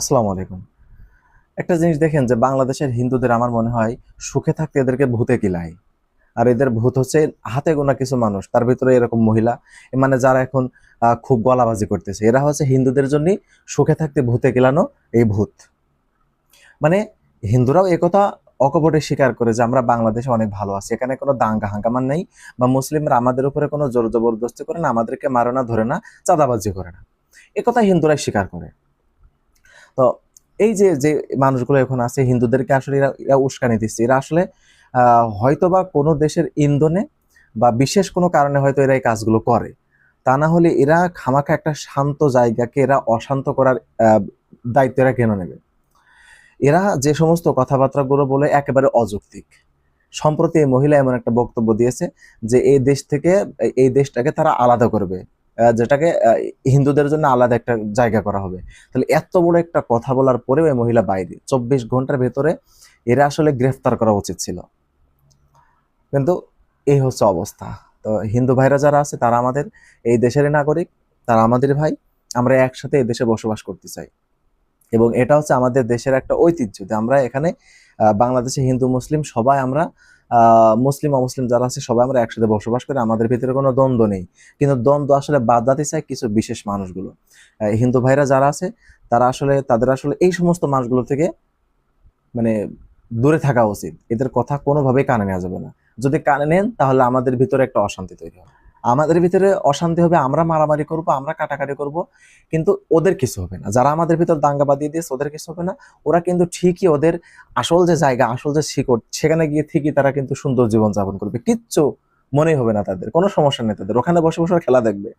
আসসালামু আলাইকুম। একটা জিনিস দেখেন যে বাংলাদেশের হিন্দুদের আমার মনে হয় সুখে থাকতে এদেরকে ভূতে কিলায়। আর এদের ভূত হচ্ছে হাতে গোনা কিছু মানুষ। তার ভিতরে এরকম মহিলা মানে যারা এখন খুব গলাবাজি করতেছে। এরা হচ্ছে হিন্দুদের জন্যই সুখে থাকতে ভূতে কিলানো এই ভূত। মানে হিন্দুরাও একথা অকপটে স্বীকার করে যে আমরা বাংলাদেশে অনেক ভালো আছি। এখানে কোনো দাঙ্গা হাঙ্গামা নেই বা মুসলিমরা আমাদের উপরে কোনো জোর জবরদস্তি করে না, আমাদেরকে মারে না, ধরে না, চাঁদাবাজি করে না। একথা হিন্দুরাই স্বীকার করে। তো এই যে যে মানুষগুলো এখন আছে হিন্দুদেরকে আসলে এরা এরা উস্কানি দিচ্ছে। এরা আসলে হয়তোবা কোনো দেশের ইন্ধনে বা বিশেষ কোনো কারণে হয়তো এরা এই কাজগুলো করে। তা না হলে এরা খামাখা একটা শান্ত জায়গাকে এরা অশান্ত করার দায়িত্ব এরা কেন নেবে? এরা যে সমস্ত কথাবার্তাগুলো বলে একেবারে অযৌক্তিক। সম্প্রতি এই মহিলা এমন একটা বক্তব্য দিয়েছে যে এই দেশ থেকে এই দেশটাকে তারা আলাদা করবে, যেটাকে হিন্দুদের জন্য আলাদা একটা জায়গা করা হবে। তাহলে এত বড় একটা কথা বলার পরেও এই মহিলা বাইরে 24 ঘন্টার ভেতরে এরা আসলে গ্রেফতার করা উচিত ছিল। কিন্তু এই হচ্ছে অবস্থা। তো হিন্দু ভাইরা যারা আছে তারা আমাদের এই দেশেরই নাগরিক, তারা আমাদের ভাই। আমরা একসাথে এই দেশে বসবাস করতে চাই এবং এটা হচ্ছে আমাদের দেশের একটা ঐতিহ্য যে আমরা এখানে বাংলাদেশে হিন্দু মুসলিম সবাই আমরা মুসলিম অমুসলিম যারা আছে সবাই আমরা একসাথে বসবাস করি, আমাদের ভিতরে কোনো দ্বন্দ্ব নেই। কিন্তু দ্বন্দ্ব আসলে বাধাতে চায় কিছু বিশেষ মানুষগুলো। হিন্দু ভাইরা যারা আছে তারা আসলে তাদের আসলে এই সমস্ত মানুষগুলো থেকে মানে দূরে থাকা উচিত। এদের কথা কোনোভাবেই কানে নেওয়া যাবে না। যদি কানে নেন তাহলে আমাদের ভিতরে একটা অশান্তি তৈরি হবে। আমাদের ভিতরে অশান্তি হবে, আমরা মারামারি করব, আমরা কাটাকাটি করব, কিন্তু ওদের কিছু হবে না। যারা আমাদের ভিতর দাঙ্গা বাঁধিয়ে দিয়েছে ওদের কিছু হবে না। ওরা কিন্তু ঠিকই ওদের আসল যে জায়গা, আসল যে শিকড়, সেখানে গিয়ে ঠিকই তারা কিন্তু সুন্দর জীবন যাপন করবে। কিচ্ছু মনেই হবে না তাদের, কোনো সমস্যা নেই তাদের। ওখানে বসে বসে ওরা খেলা দেখবে।